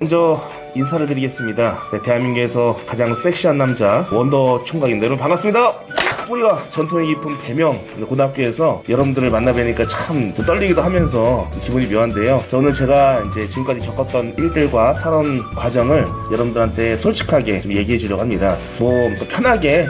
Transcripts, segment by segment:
먼저 인사를 드리겠습니다. 네, 대한민국에서 가장 섹시한 남자 원더 총각인데 여러분 반갑습니다. 뿌리와 전통이 깊은 배명 고등학교에서 여러분들을 만나 뵈니까 참 떨리기도 하면서 기분이 묘한데요. 오늘 제가 이제 지금까지 겪었던 일들과 살아온 과정을 여러분들한테 솔직하게 좀 얘기해 주려고 합니다. 편하게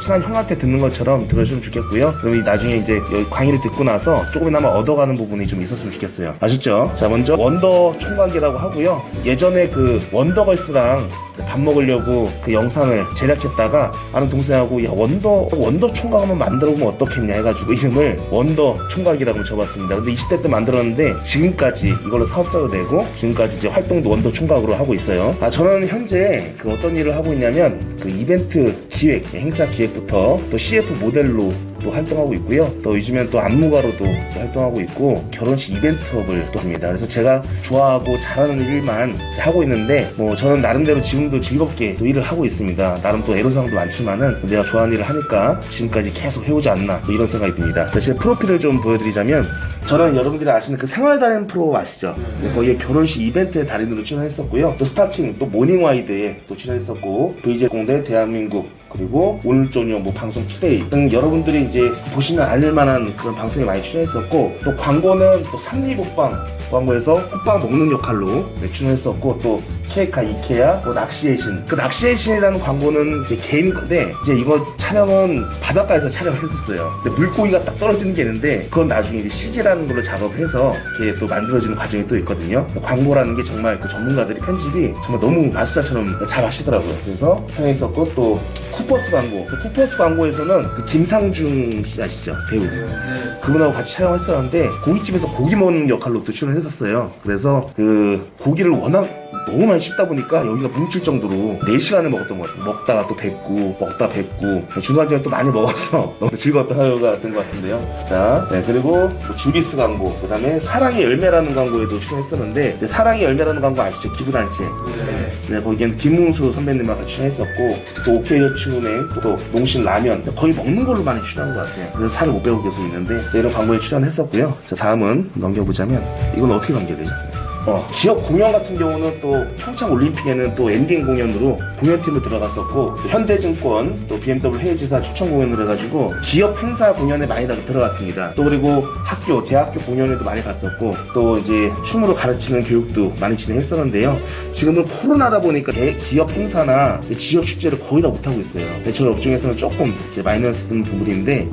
친한 형한테 듣는 것처럼 들어주시면 좋겠고요. 그럼 나중에 이제 여기 강의를 듣고 나서 조금이나마 얻어가는 부분이 좀 있었으면 좋겠어요. 아셨죠? 자, 먼저 원더 총각이라고 하고요. 예전에 그 원더걸스랑 밥 먹으려고 그 영상을 제작했다가 아는 동생하고 야 원더 총각 한번 만들어보면 어떻겠냐 해가지고 이름을 원더 총각이라고 적었습니다. 근데 20대 때 만들었는데 지금까지 이걸로 사업자도 되고 지금까지 이제 활동도 원더 총각으로 하고 있어요. 저는 현재 그 어떤 일을 하고 있냐면 그 이벤트 기획, 행사 기획부터 또 CF 모델로 또 활동하고 있고요. 또 요즘엔 또 안무가로도 활동하고 있고 결혼식 이벤트업을 또 합니다. 그래서 제가 좋아하고 잘하는 일만 하고 있는데 저는 나름대로 지금도 즐겁게 또 일을 하고 있습니다. 나름 또 애로사항도 많지만은 내가 좋아하는 일을 하니까 지금까지 계속 해오지 않나 또 이런 생각이 듭니다. 제 프로필을 좀 보여드리자면 저는 여러분들이 아시는 그 생활달인 프로 아시죠? 거기에 결혼식 이벤트의 달인으로 출연했었고요. 또 스타킹, 또 모닝와이드에 또 출연했었고 VJ 공대 대한민국 그리고 오늘 저녁 방송 투데이 등 여러분들이 이제 보시면 알만한 그런 방송에 많이 출연했었고 또 광고는 또 삼리국방 광고에서 호빵 먹는 역할로 출연했었고 또 케이카 이케아 또 낚시의 신 그 낚시의 신이라는 광고는 이제 개인 건데 이제 이거 촬영은 바닷가에서 촬영을 했었어요. 근데 물고기가 딱 떨어지는 게 있는데 그건 나중에 이제 CG라는 걸로 작업해서 이렇게 또 만들어지는 과정이 또 있거든요. 광고라는 게 정말 그 전문가들이 편집이 정말 너무 마술사처럼 잘 하시더라고요. 그래서 촬영했었고 또 쿠퍼스 광고. 그 쿠퍼스 광고에서는 그 김상중 씨 아시죠? 배우. 그분하고 같이 촬영했었는데 고깃집에서 고기 먹는 역할로 또 출연했었어요. 그래서 그 고기를 워낙 너무 많이 씹다 보니까 여기가 뭉칠 정도로 4시간을 먹었던 것 같아요. 먹다가 또 뱉고 먹다 뱉고 중간중간에 또 많이 먹어서 너무 즐거웠던 하루가 된 것 같은데요. 자, 그리고 주비스 광고, 그 다음에 사랑의 열매라는 광고에도 출연했었는데 사랑의 열매라는 광고 아시죠? 기부단체. 거기에는 김웅수 선배님과 같이 출연했었고 또 오케이여친은행 또 농심 라면 거의 먹는 걸로 많이 출연한 것 같아요. 그래서 살을 못 빼고 계속 있는데 이런 광고에 출연했었고요. 자, 다음은 넘겨보자면 이건 어떻게 넘겨야 되죠? 기업 공연 같은 경우는 또 평창 올림픽에는 또 엔딩 공연으로 공연팀으로 들어갔었고 또 현대증권 또 BMW 해외지사 초청 공연을 해가지고 기업 행사 공연에 많이 들어갔습니다. 또 그리고 대학교 공연에도 많이 갔었고 또 이제 춤으로 가르치는 교육도 많이 진행했었는데요. 지금은 코로나다 보니까 기업 행사나 지역 축제를 거의 다 못하고 있어요. 저희 업종에서는 조금 이제 마이너스 든 부분인데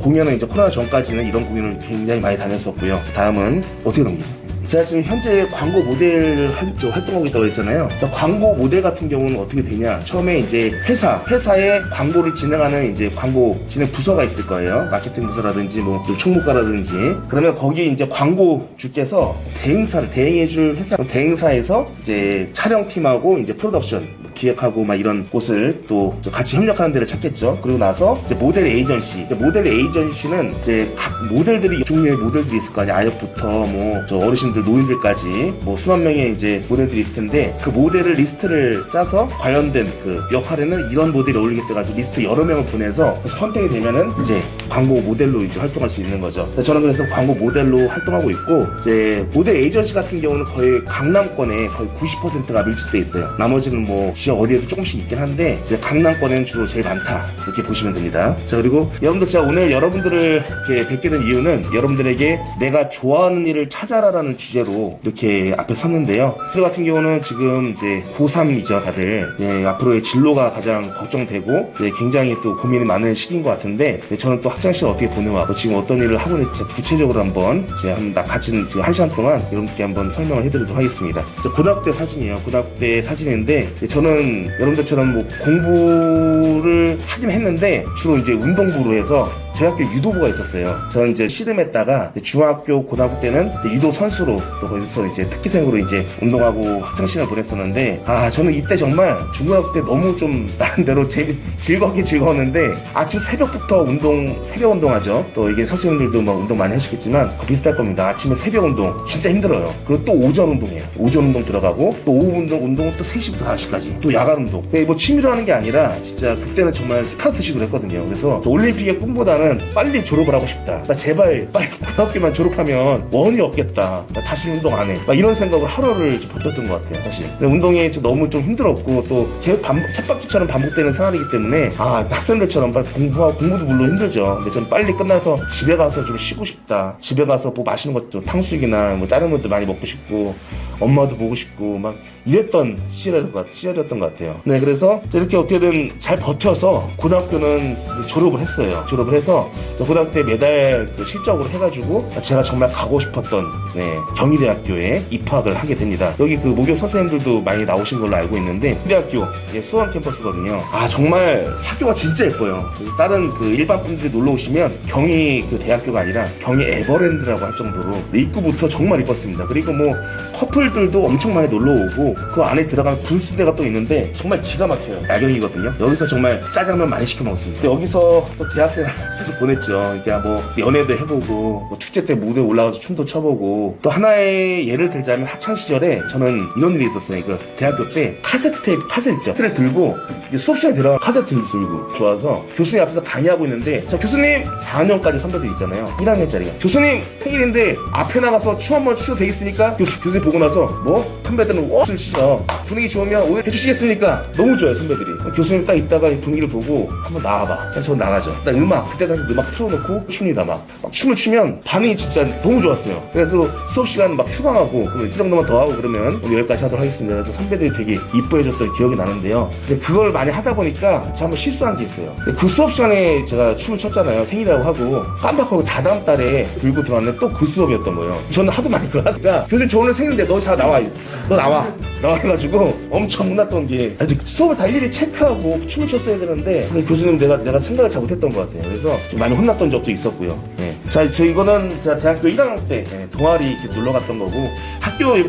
공연은 이제 코로나 전까지는 이런 공연을 굉장히 많이 다녔었고요. 다음은 어떻게 넘기죠? 제가 지금 현재 광고 모델 활동하고 있다고 했잖아요. 광고 모델 같은 경우는 어떻게 되냐? 처음에 이제 회사에 광고를 진행하는 이제 광고 진행 부서가 있을 거예요. 마케팅 부서라든지 총무과라든지. 그러면 거기 이제 광고 주께서 대행해줄 회사 대행사에서 이제 촬영팀하고 이제 프로덕션 기획하고 이런 곳을 또 같이 협력하는 데를 찾겠죠. 그리고 나서 이제 모델 에이전시는 이제 각 모델들이 종류의 모델들이 있을 거 아니야. 아역부터 어르신들 노인들까지 수만 명의 이제 모델들이 있을 텐데 그 모델을 리스트를 짜서 관련된 그 역할에는 이런 모델이 어울리겠다 가지고 리스트 여러 명을 보내서 선택이 되면은 이제 광고 모델로 이제 활동할 수 있는 거죠. 저는 그래서 광고 모델로 활동하고 있고 이제 모델 에이전시 같은 경우는 거의 강남권에 거의 90%가 밀집돼 있어요. 나머지는 지역 어디에도 조금씩 있긴 한데 이제 강남권에는 주로 제일 많다 이렇게 보시면 됩니다. 자, 그리고 여러분들 제가 오늘 여러분들을 이렇게 뵙게 된 이유는 여러분들에게 내가 좋아하는 일을 찾아라라는 주제로 이렇게 앞에 섰는데요. 저 같은 경우는 지금 이제 고3이죠 다들. 앞으로의 진로가 가장 걱정되고 굉장히 또 고민이 많은 시기인 것 같은데 저는 또 학창시절 어떻게 보내와 지금 어떤 일을 하고 있는지 구체적으로 한번 제가 같이 지금 1시간 동안 여러분께 한번 설명을 해드리도록 하겠습니다. 고등학교 때 사진이에요. 고등학교 때 사진인데 저는 여러분들처럼 공부를 하긴 했는데 주로 이제 운동부로 해서 저희 학교 유도부가 있었어요. 저는 이제 씨름했다가 중학교, 고등학교 때는 유도 선수로 또 거기서 이제 특기생으로 이제 운동하고 학창시절 보냈었는데 저는 이때 정말 중고등학교 때 너무 좀 나름대로 즐거웠는데 아침 새벽부터 새벽 운동하죠. 또 이게 선생님들도 운동 많이 하시겠지만 비슷할 겁니다. 아침에 새벽 운동 진짜 힘들어요. 그리고 또 오전 운동해요. 오전 운동 들어가고 또 오후 운동은 또 3시부터 5시까지 또 야간 운동. 취미로 하는 게 아니라 진짜 그때는 정말 스파르타식으로 했거든요. 그래서 올림픽의 꿈보다는 나는 빨리 졸업을 하고 싶다. 나 제발 빨리 고등학교만 졸업하면 원이 없겠다. 나 다시 운동 안 해. 막 이런 생각을 하루를 좀 버텼던 것 같아요, 사실. 운동이 너무 좀 힘들었고 또 계속 쳇바퀴처럼 반복되는 생활이기 때문에 학생들처럼 빨리 공부도 물론 힘들죠. 근데 좀 빨리 끝나서 집에 가서 좀 쉬고 싶다. 집에 가서 뭐 맛있는 것도 탕수육이나 뭐 다른 것도 많이 먹고 싶고 엄마도 보고 싶고 막 이랬던 시절이었던 것 같아요. 네, 그래서 이렇게 어떻게든 잘 버텨서 고등학교는 졸업을 했어요. 졸업을 해서 고등학교 때 매달 그 실적으로 해가지고 제가 정말 가고 싶었던 경희대학교에 입학을 하게 됩니다. 여기 그 목욕 선생님들도 많이 나오신 걸로 알고 있는데 경희대학교 수원 캠퍼스거든요. 정말 학교가 진짜 예뻐요. 다른 그 일반 분들이 놀러 오시면 경희 그 대학교가 아니라 경희 에버랜드라고 할 정도로 입구부터 정말 이뻤습니다. 그리고 뭐 커플들도 엄청 많이 놀러 오고 그 안에 들어가면 분수대가 또 있는데 정말 기가 막혀요. 야경이거든요. 여기서 정말 짜장면 많이 시켜 먹었습니다. 여기서 또 대학생 계속 보냈죠. 그러니까 뭐 연애도 해보고 뭐 축제 때 무대에 올라가서 춤도 춰보고 또 하나의 예를 들자면 학창 시절에 저는 이런 일이 있었어요. 그 대학교 때 카세트 있죠. 트랙 들고 수업 시간에 들어가 카세트를 들고 좋아서 교수님 앞에서 강의하고 있는데 저 교수님 4학년까지 선배들 있잖아요. 1학년짜리가 교수님 생일인데 앞에 나가서 춤 한번 추셔도 되겠습니까? 교수님 보고 나서 뭐? 선배들은 술 치죠. 분위기 좋으면 오늘 해주시겠습니까? 너무 좋아요, 선배들이. 교수님 딱 있다가 분위기를 보고 한번 나와봐. 그냥 저 나가죠. 나 그때 당시 음악 틀어놓고 춥니다. 막 춤을 추면 반응이 진짜 너무 좋았어요. 그래서 수업 시간 막 휴강하고 그럼 이 정도만 더 하고 그러면 오늘 여기까지 하도록 하겠습니다. 그래서 선배들이 되게 이뻐해줬던 기억이 나는데요. 근데 그걸 많이 하다 보니까 제가 한번 실수한 게 있어요. 그 수업 시간에 제가 춤을 췄잖아요. 생일이라고 하고 깜빡하고 다다음 달에 들고 들어왔는데 또 그 수업이었던 거예요. 저는 하도 많이 그걸 하니까 교수님 저 오늘 생일인데 너 다 나와. 너 나와. 나와가지고 엄청 혼났던 게 수업을 다 일일이 체크하고 춤을 췄어야 되는데 교수님 내가 생각을 잘못했던 것 같아요. 그래서 좀 많이 혼났던 적도 있었고요. 네. 자, 이거는 제가 대학교 1학년 때 동아리 이렇게 놀러 갔던 거고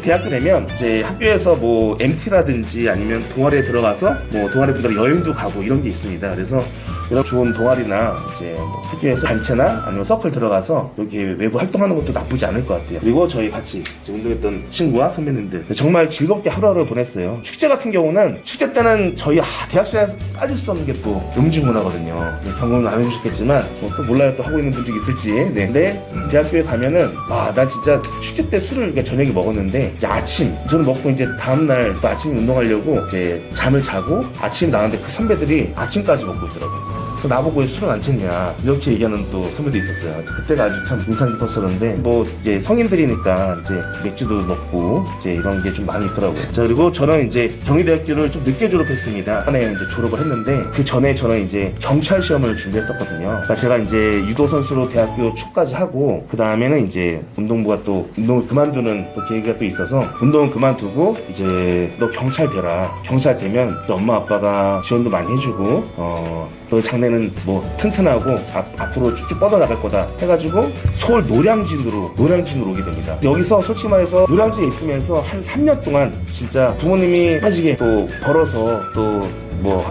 대학교 되면 이제 학교에서 뭐 MT라든지 아니면 동아리에 들어가서 뭐 동아리 분들 여행도 가고 이런 게 있습니다. 그래서 이런 좋은 동아리나 이제 뭐 학교에서 단체나 아니면 서클 들어가서 이렇게 외부 활동하는 것도 나쁘지 않을 것 같아요. 그리고 저희 같이 운동했던 친구와 선배님들 정말 즐겁게 하루하루 보냈어요. 축제 같은 경우는 축제 때는 저희 대학생에서 빠질 수 없는 게 또 음주 문화거든요. 경험은 안 해보셨겠지만 또 몰라요. 또 하고 있는 분들이 있을지. 네. 근데 대학교에 가면은 난 진짜 축제 때 술을 저녁에 먹었는데 이제 아침 저는 먹고 이제 다음날 또 아침에 운동하려고 이제 잠을 자고 아침에 나왔는데 그 선배들이 아침까지 먹고 있더라고요. 나보고 왜 술은 안 쳤냐 이렇게 얘기하는 또 선배도 있었어요. 그때가 아주 참 인상 깊었었는데 뭐 이제 성인들이니까 이제 맥주도 먹고 이제 이런 게 좀 많이 있더라고요. 자, 그리고 저는 이제 경희대학교를 좀 늦게 졸업했습니다. 한해 이제 졸업을 했는데 그 전에 저는 이제 경찰 시험을 준비했었거든요. 그러니까 제가 이제 유도 선수로 대학교 초까지 하고 그 다음에는 이제 운동부가 또 운동을 그만두는 또 계기가 또 있어서 운동을 그만두고 이제 너 경찰 되라. 경찰 되면 엄마 아빠가 지원도 많이 해주고 너 장래는 뭐 튼튼하고 앞으로 쭉쭉 뻗어나갈 거다 해가지고 서울 노량진으로 오게 됩니다. 여기서 솔직히 말해서 노량진에 있으면서 한 3년 동안 진짜 부모님이 빠지게 또 벌어서 또 뭐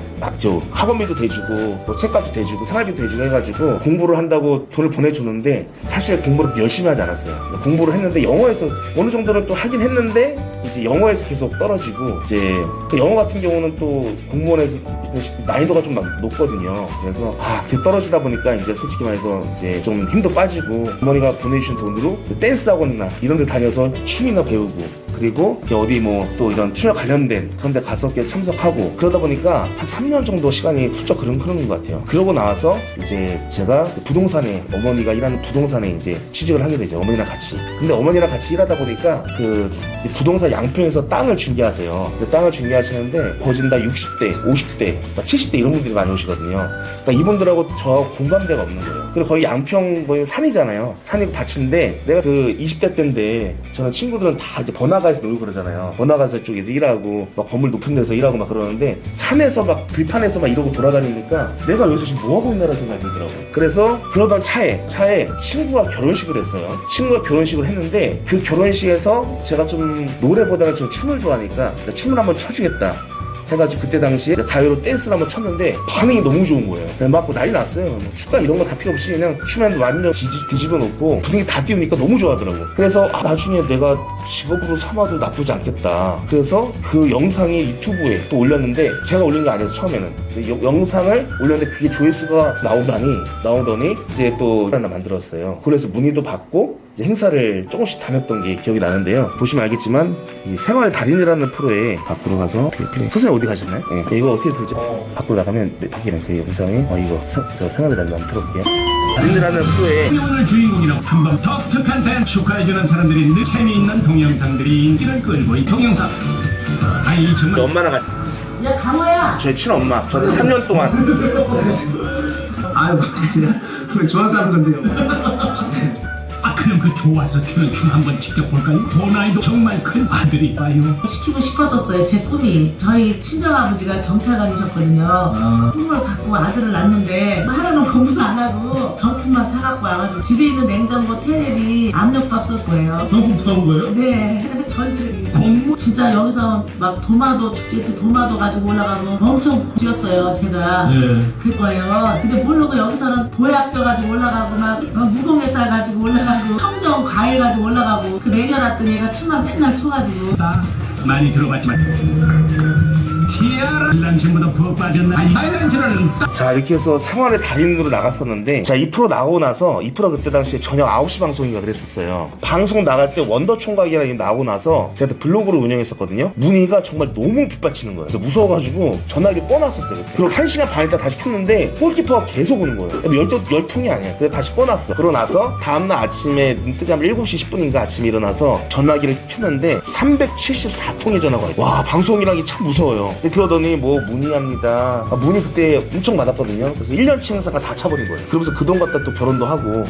학원비도 대주고 또 책값도 대주고 생활비도 대주고 해가지고 공부를 한다고 돈을 보내줬는데 사실 공부를 열심히 하지 않았어요. 공부를 했는데 영어에서 어느 정도는 또 하긴 했는데 이제 영어에서 계속 떨어지고 이제 그 영어 같은 경우는 또 공무원에서 난이도가 좀 높거든요. 그래서 계속 떨어지다 보니까 이제 솔직히 말해서 이제 좀 힘도 빠지고 부모님가 보내주신 돈으로 댄스 학원이나 이런 데 다녀서 춤이나 배우고 그리고 어디 뭐 또 이런 춤에 관련된 그런 데 가서 참석하고 그러다 보니까 한 3년 정도 시간이 훌쩍 흐르는 것 같아요. 그러고 나와서 이제 제가 부동산에 어머니가 일하는 부동산에 이제 취직을 하게 되죠. 어머니랑 같이. 근데 어머니랑 같이 일하다 보니까 그 부동산 양평에서 땅을 중개하세요. 땅을 중개하시는데 거진 다 60대, 50대, 70대 이런 분들이 많이 오시거든요. 그러니까 이분들하고 저 공감대가 없는 거예요. 그리고 거의 양평 거의 산이잖아요. 산이고 밭인데 내가 그 20대 때인데 저는 친구들은 다 이제 번화가에서 놀고 그러잖아요. 번화가 쪽에서 일하고 막 건물 높은 데서 일하고 막 그러는데 산에서 막 들판에서 막 이러고 돌아다니니까 내가 여기서 지금 뭐 하고 있나라는 생각이 들더라고요. 그래서 그러던 차에 친구가 결혼식을 했어요. 친구가 결혼식을 했는데 그 결혼식에서 제가 좀 노래보다는 좀 춤을 좋아하니까 춤을 한번 춰주겠다 해가지고 그때 당시에 가요로 댄스를 한번 쳤는데 반응이 너무 좋은 거예요. 그냥 맞고 난리 났어요. 뭐 축가 이런 거 다 필요 없이 그냥 춤에 완전 뒤집어 놓고 분위기 다 띄우니까 너무 좋아하더라고. 그래서 나중에 내가 직업으로 삼아도 나쁘지 않겠다. 그래서 그 영상이 유튜브에 또 올렸는데 제가 올린 게 아니어서 처음에는 영상을 올렸는데 그게 조회수가 나오더니 이제 또 하나 만들었어요. 그래서 문의도 받고 이제 행사를 조금씩 다녔던 게 기억이 나는데요. 보시면 알겠지만 이 생활의 달인이라는 프로에 밖으로 가서 선생님 어디 가셨나요? 네. 이거 어떻게 들지? 밖으로 나가면 바뀌는 그 영상에 이거 저 생활의 달인 한번 들어볼게요. 달인이라는 프로에 오늘 주인공이라고 금방 독특한 데 축하해주는 사람들이 늘 재미있는 동영상들이 인기를 끌고 이 동영상 아이 정말 엄마랑 같이 야 강호야. 저희 친엄마 저는 3년 동안 아유, 그래 좋아서 하는 건데요. 그럼 그 좋아서 출연 춤 한번 직접 볼까요? 도나이도 정말 큰 아들이 봐요. 시키고 싶었었어요. 제 꿈이 저희 친정아버지가 경찰관이셨거든요. 꿈을 갖고 아들을 낳는데 하루는 공부도 안 하고 경품만 타갖고 와가지고 집에 있는 냉장고 테레비 압력밥솥 거예요. 경품 타온 거예요? 네. 전지를 공무 진짜 여기서 막 도마도 축제 때 도마도 가지고 올라가고 엄청 찍었어요 제가. 네. 그거예요. 근데 모르고 여기서는 보약 져가지고 올라가고 막 무공해살 가지고 올라가고 청정 과일 가지고 올라가고 그 매겨놨던 애가 춤만 맨날 춰가지고. 많이 들어봤지만 티아라 신랑신보다 부엌 빠졌나 아일랜드라는 자 이렇게 해서 생활의 달인으로 나갔었는데 자 이 프로 나오고 나서 이 프로 그때 당시에 저녁 9시 방송인가 그랬었어요. 방송 나갈 때 원더 총각이라는 게 나오고 나서 제가 그때 블로그를 운영했었거든요. 문의가 정말 너무 빗받치는 거예요. 그래서 무서워가지고 전화기 꺼놨었어요 그때. 그리고 1시간 반 있다 다시 켰는데 골키퍼가 계속 오는 거예요. 열통이 아니야. 그래서 다시 꺼놨어. 그러고 나서 다음날 아침에 눈 뜨자마자 7시 10분인가 아침에 일어나서 전화기를 켰는데 374통의 전화가 와요. 와 방송이라기 참 무서워요. 그러더니 뭐 문의합니다. 문의 그때 엄청 많았거든요. 그래서 1년치 행사가 다 차버린 거예요. 그러면서 그 돈 갖다 또 결혼도 하고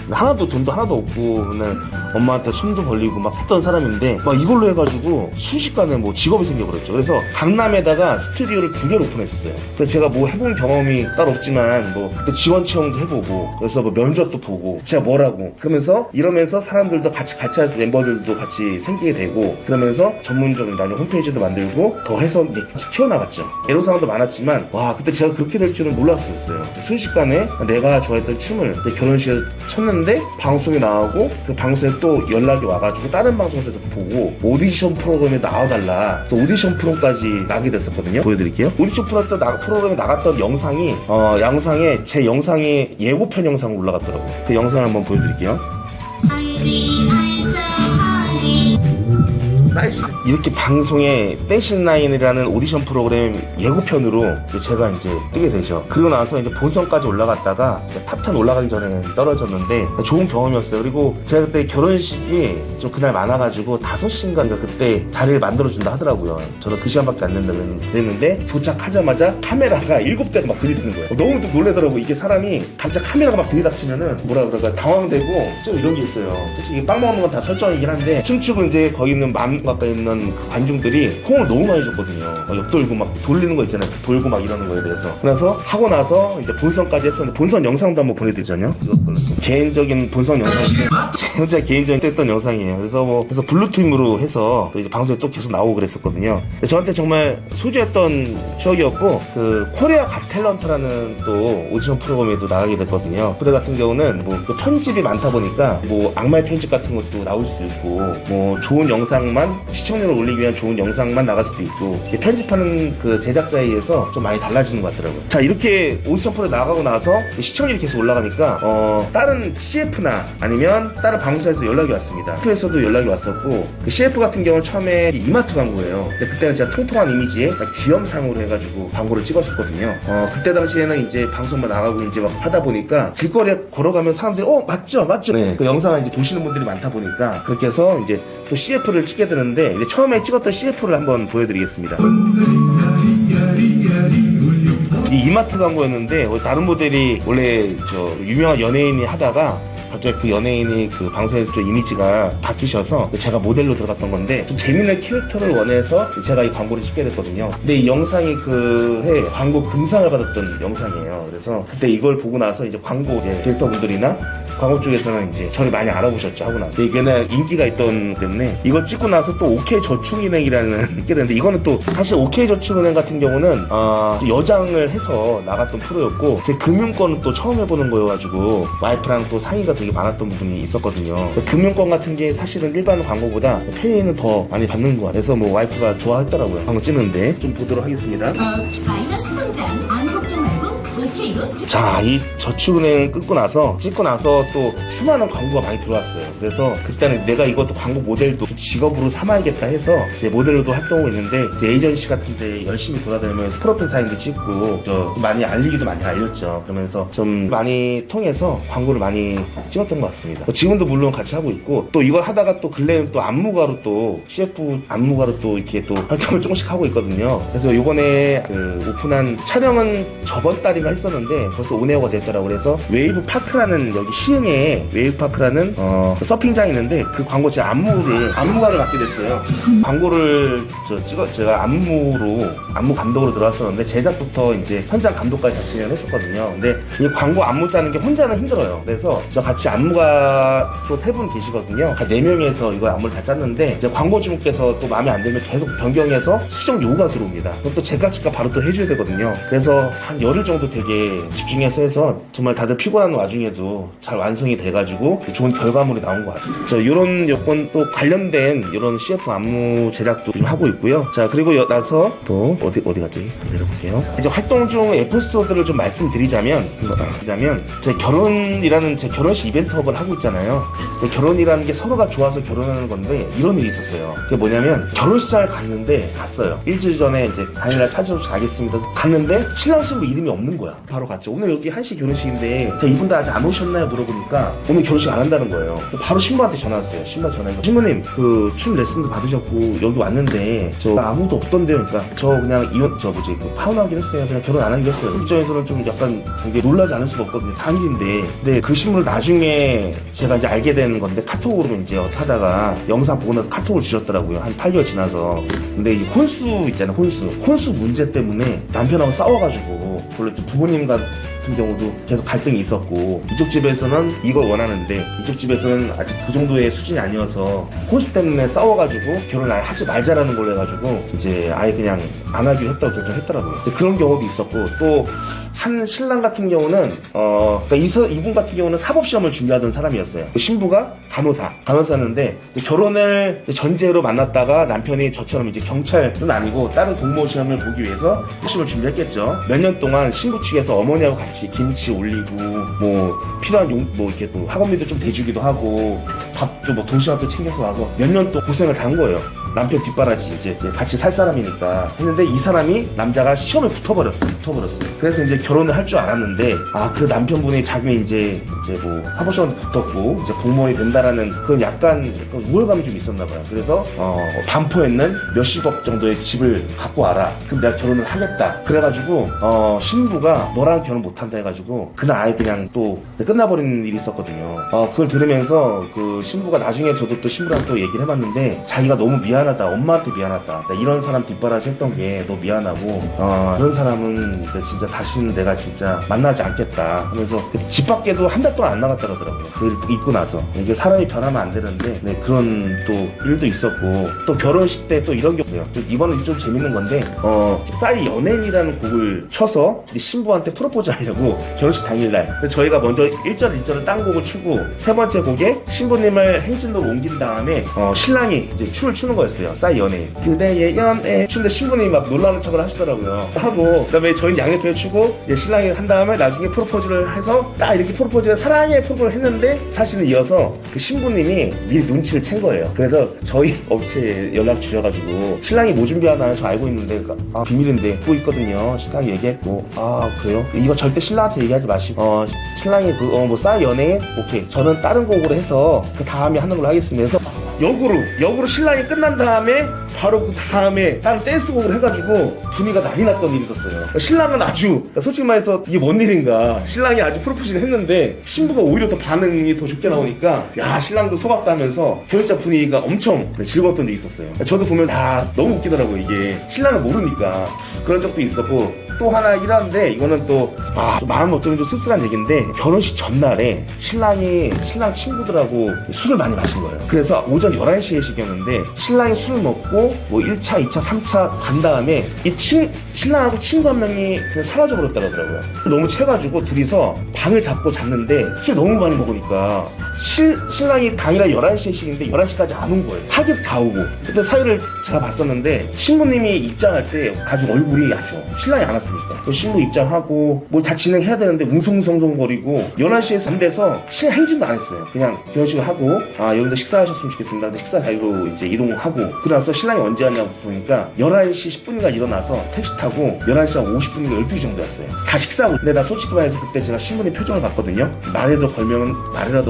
돈도 하나도 없고 맨날 엄마한테 손도 벌리고 막 했던 사람인데 막 이걸로 해가지고 순식간에 뭐 직업이 생겨버렸죠. 그래서 강남에다가 스튜디오를 2개를 오픈했었어요. 그래서 제가 뭐 해본 경험이 따로 없지만 뭐 그때 지원 채용도 해보고 그래서 뭐 면접도 보고 제가 뭐라고 이러면서 사람들도 같이 해서 멤버들도 같이 생기게 되고 그러면서 전문적인 나중에 홈페이지도 만들고 더 해서 이제 키워나갔죠. 애로사항도 많았지만 와 그때 제가 그렇게 될 줄은 몰랐었어요. 순식간에 내가 좋아했던 춤을 내 결혼식에서 췄는데 방송에 나오고 그 방송에 또 연락이 와가지고 다른 방송에서 보고 오디션 프로그램에 나와달라. 그래서 오디션 프로까지 나게 됐었거든요. 보여드릴게요. 오디션 프로그램에 나갔던 영상이 영상에 제 영상이 예고편 영상으로 올라갔더라고요. 그 영상을 한번 보여드릴게요. 이렇게 방송에 댄싱라인이라는 오디션 프로그램 예고편으로 제가 이제 뜨게 되죠. 그리고 나서 이제 본선까지 올라갔다가 탑10 올라가기 전에 떨어졌는데 좋은 경험이었어요. 그리고 제가 그때 결혼식이 좀 그날 많아가지고 5시인가 그때 자리를 만들어준다 하더라고요. 저는 그 시간밖에 안 된다 그랬는데 도착하자마자 카메라가 7대가 막 들이대는 거예요. 너무 놀래더라고. 이게 사람이 갑자기 카메라가 막 들이닥치면은 뭐라 그럴까 당황되고 좀 이런 게 있어요. 솔직히 빵 먹는 건 다 설정이긴 한데 춤추고 이제 거기 있는 만 가까이 있는 그 관중들이 호응을 너무 많이 줬거든요. 옆돌고 막 돌리는 거 있잖아요. 돌고 막 이러는 거에 대해서. 그래서 하고 나서 이제 본선까지 했었는데 본선 영상도 한번 보내드리잖아요. 개인적인 본선 영상, 제 혼자 개인적인 했던 영상이에요. 그래서 블루팀으로 해서 또 이제 방송에 또 계속 나오고 그랬었거든요. 저한테 정말 소중했던 추억이었고 그 코리아 갓 탤런트라는 또 오디션 프로그램에도 나가게 됐거든요. 그래 같은 경우는 뭐 그 편집이 많다 보니까 뭐 악마의 편집 같은 것도 나올 수도 있고 뭐 좋은 영상만 시청률을 올리기 위한 좋은 영상만 나갈 수도 있고 편집하는 그 제작자에 의해서 좀 많이 달라지는 것 같더라고요. 자 이렇게 오디션 프로에 나가고 나서 시청률이 계속 올라가니까 다른 CF나 아니면 다른 방송사에서 연락이 왔습니다. CF에서도 연락이 왔었고 그 CF 같은 경우는 처음에 이마트 광고예요. 근데 그때는 제가 통통한 이미지에 귀염상으로 해가지고 광고를 찍었었거든요. 그때 당시에는 이제 방송만 나가고 이제 막 하다 보니까 길거리에 걸어가면 사람들이 맞죠 네. 그 영상을 이제 보시는 분들이 많다 보니까 그렇게 해서 이제 또 CF를 찍게 되는데 이제 처음에 찍었던 CF를 한번 보여드리겠습니다. 이 이마트 광고였는데 다른 모델이 원래 저 유명한 연예인이 하다가 갑자기 그 연예인이 그 방송에서 좀 이미지가 바뀌셔서 제가 모델로 들어갔던 건데 좀 재밌는 캐릭터를 원해서 제가 이 광고를 찍게 됐거든요. 근데 이 영상이 그 해 광고 금상을 받았던 영상이에요. 그래서 그때 이걸 보고 나서 이제 광고 디렉터분들이나 광고 쪽에서는 이제 저를 많이 알아보셨죠, 하고 나서. 이게는 인기가 있던 때문에 이거 찍고 나서 또 OK저축은행이라는 게 되는데, 이거는 또 사실 OK저축은행 같은 경우는 여장을 해서 나갔던 프로였고, 제 금융권은 또 처음 해보는 거여가지고 와이프랑 또 상의가 되게 많았던 부분이 있었거든요. 금융권 같은 게 사실은 일반 광고보다 페이는 더 많이 받는 것 같아요. 그래서 뭐 와이프가 좋아했더라고요, 광고 찍는데. 좀 보도록 하겠습니다. 마이너스 통장 아무 걱정 말고 OK로 자, 이 저축은행 찍고 나서 또 수많은 광고가 많이 들어왔어요. 그래서 그때는 내가 이것도 광고 모델도 직업으로 삼아야겠다 해서 이제 모델로도 활동하고 있는데, 이제 에이전시 같은 데 열심히 돌아다니면서 프로필 사인도 찍고 많이 알리기도 많이 알렸죠. 그러면서 좀 많이 통해서 광고를 많이 찍었던 것 같습니다. 지금도 물론 같이 하고 있고, 또 이걸 하다가 또 근래는 또 안무가로 또 CF 안무가로 또 이렇게 또 활동을 조금씩 하고 있거든요. 그래서 요번에 오픈한 촬영은 저번 달인가 했었는데 벌써 온에어가 됐더라고요. 그래서 웨이브파크라는, 여기 시흥에 웨이브파크라는 서핑장이 있는데, 그 광고 제가 안무가를 맡게 됐어요. 광고를 제가 안무 감독으로 들어왔었는데, 제작부터 이제 현장 감독까지 다 진행을 했었거든요. 근데 이 광고 안무 짜는 게 혼자는 힘들어요. 그래서 저 같이 안무가 또 3분 계시거든요. 한 4명에서 이거 안무를 다 짰는데, 이제 광고주분께서 또 마음에 안 들면 계속 변경해서 수정 요구가 들어옵니다. 그럼 또 제가 바로 또 해줘야 되거든요. 그래서 한 열흘 정도 되게 집중해서 해서 정말 다들 피곤한 와중에도 잘 완성이 돼가지고 좋은 결과물이 나온 것 같아요. 이런 여건 또 관련된 이런 CF 안무 제작도 좀 하고 있고요. 자, 그리고 나서 또 어디 갔지? 내려볼게요. 이제 활동 중 에피소드를 좀 말씀드리자면 제 결혼이라는 제 결혼식 이벤트업을 하고 있잖아요. 결혼이라는 게 서로가 좋아서 결혼하는 건데, 이런 일이 있었어요. 그게 뭐냐면, 결혼식장을 갔어요. 일주일 전에 이제 당일날 찾아서 가겠습니다. 갔는데 신랑 신부 이름이 없는 거야. 바로 갔죠. 오늘 여기 한시 결혼식인데 이분들 아직 안 오셨나요? 물어보니까 오늘 결혼식 안 한다는 거예요. 그래서 바로 신부한테 전화 왔어요. 신부 전화해서, 신부님 그 춤 레슨도 받으셨고 여기 왔는데 저 아무도 없던데요. 그러니까 저 그냥 파혼하기로 했어요. 그냥 결혼 안 하기로 했어요. 입장에서는 좀 약간 이게 놀라지 않을 수가 없거든요. 당일인데. 근데 그 신부를 나중에 제가 이제 알게 되는 건데, 카톡으로 이제 하다가 영상 보고 나서 카톡을 주셨더라고요. 한 8개월 지나서. 근데 이 혼수 있잖아요. 혼수 문제 때문에 남편하고 싸워가지고, 원래 또 부모님 같은 경우도 계속 갈등이 있었고, 이쪽 집에서는 이걸 원하는데 이쪽 집에서는 아직 그 정도의 수준이 아니어서 혼수 때문에 싸워가지고 결혼을 아예 하지 말자라는 걸로 해가지고 이제 아예 그냥 안 하기로 했다고 결정했더라고요. 그런 경우도 있었고, 또 한 신랑 같은 경우는 그러니까 이분 같은 경우는 사법시험을 준비하던 사람이었어요. 그 신부가 간호사였는데 결혼을 전제로 만났다가 남편이 저처럼 이제 경찰은 아니고 다른 공무원 시험을 보기 위해서 시험을 준비했겠죠. 몇 년 동안 신부 측에서 어머니하고 같이 김치 올리고 뭐 필요한 이렇게 또 학원비도 좀 대주기도 하고, 밥도 뭐 도시락도 챙겨서 와서 몇 년 또 고생을 다 한 거예요. 남편 뒷바라지 이제 같이 살 사람이니까 했는데, 이 사람이 남자가 시험에 붙어버렸어요. 그래서 이제 결혼을 할 줄 알았는데, 그 남편분이 자기 이제 뭐 사법시험 붙었고 이제 공무원이 된다라는 그런 약간 우월감이 좀 있었나 봐요. 그래서 반포에 있는 몇십억 정도의 집을 갖고 와라. 그럼 내가 결혼을 하겠다. 그래가지고 신부가 너랑 결혼 못한다 해가지고 그날 아예 그냥 또 끝나버린 일이 있었거든요. 그걸 들으면서 그 신부가 나중에 저도 또 신부랑 또 얘기를 해봤는데, 자기가 너무 미안하다, 엄마한테 미안하다, 나 이런 사람 뒷바라지 했던 게 너 미안하고 그런 사람은 진짜 다시는 내가 진짜 만나지 않겠다 하면서 집 밖에도 한 달 동안 안 나갔다 그러더라고요. 그 입고 나서. 이게 사람이 변하면 안 되는데, 네, 그런 또 일도 있었고, 또 결혼식 때 또 이런 게 있어요. 이번은 좀 재밌는 건데, 싸이 연예인이라는 곡을 쳐서 신부한테 프로포즈 하려고 결혼식 당일날 저희가 먼저 1절 2절을 딴 곡을 추고, 세 번째 곡에 신부님을 행진으로 옮긴 다음에 신랑이 이제 춤을 추는 거였어요. 싸이 연예인 그대의 연애 추는데 신부님이 막 놀라는 척을 하시더라고요. 하고 그다음에 저희는 양옆에 추고 이제 신랑이 한 다음에 나중에 프로포즈를 해서 딱 이렇게 프로포즈를 사랑해 프로포즈를 했는데, 사실은 이어서 그 신부님이 미리 눈치를 챈 거예요. 그래서 저희 업체에 연락 주셔가지고, 신랑이 뭐 준비하나 저 알고 있는데 비밀인데 보고 있거든요. 신랑이 얘기했고, 그래요? 이거 절대 신랑한테 얘기하지 마시고 신랑이 뭐 싸이 연예인 오케이, 저는 다른 곡으로 해서 그 다음에 하는 걸로 하겠습니다. 그래서 역으로 신랑이 끝난 다음에 바로 그 다음에 다른 댄스곡을 해가지고 분위기가 난리 났던 일이 있었어요. 신랑은 아주, 솔직히 말해서 이게 뭔 일인가, 신랑이 아주 프로포즈를 했는데 신부가 오히려 더 반응이 더 좋게 나오니까 야, 신랑도 속았다 하면서 결혼자 분위기가 엄청 즐거웠던 적이 있었어요. 저도 보면서 너무 웃기더라고요. 이게 신랑을 모르니까. 그런 적도 있었고, 또 하나 일하는데 이거는 또 좀 마음 어쩌면 좀 씁쓸한 얘기인데 결혼식 전날에 신랑 친구들하고 술을 많이 마신 거예요. 그래서 오전 11시에 예식이었는데 신랑이 술을 먹고 뭐 1차, 2차, 3차 간 다음에 이 신랑하고 친구 한 명이 그냥 사라져버렸다고 하더라고요. 너무 채가지고 둘이서 방을 잡고 잤는데 술 너무 많이 먹으니까 신랑이 당일날 11시에 예식인데 11시까지 안 온 거예요. 하객 다 오고. 그때 사회를 제가 봤었는데 신부님이 입장할 때 가지고 얼굴이 아주 신랑이 안 왔으니까 또 신부 입장하고 뭘 다 진행해야 되는데 웅성웅성거리고 11시에 안 돼서 신랑 행진도 안 했어요. 그냥 결혼식을 하고 여러분들 식사하셨으면 좋겠습니다. 근데 식사 자리로 이제 이동하고 그러고 나서 신랑이 언제 왔냐고 보니까 11시 10분인가 일어나서 택시 타고 11시 한 50분인가 12시 정도 왔어요. 다 식사하고. 근데 나 솔직히 말해서 그때 제가 신부님 표정을 봤거든요. 말이라도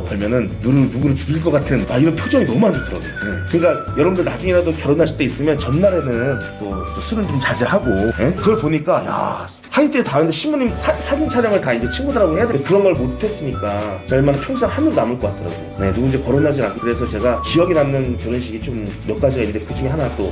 걸면은 누구를 죽일 것 같은 이런 표정이 너무 안 좋더라고요. 네. 그러니까 여러분들 나중에라도 결혼하실 때 있으면 전날에는 또 술을 좀 자제하고 그걸 보니까 야 하이때 다 했는데 신부님 사진 촬영을 다 이제 친구들하고 해야 되는데 그런 걸 못했으니까 저 얼마나 평생 하늘도 남을 것 같더라고요. 네, 누군지 거론하지 않고 그래서 제가 기억에 남는 결혼식이 좀 몇 가지가 있는데 그 중에 하나 또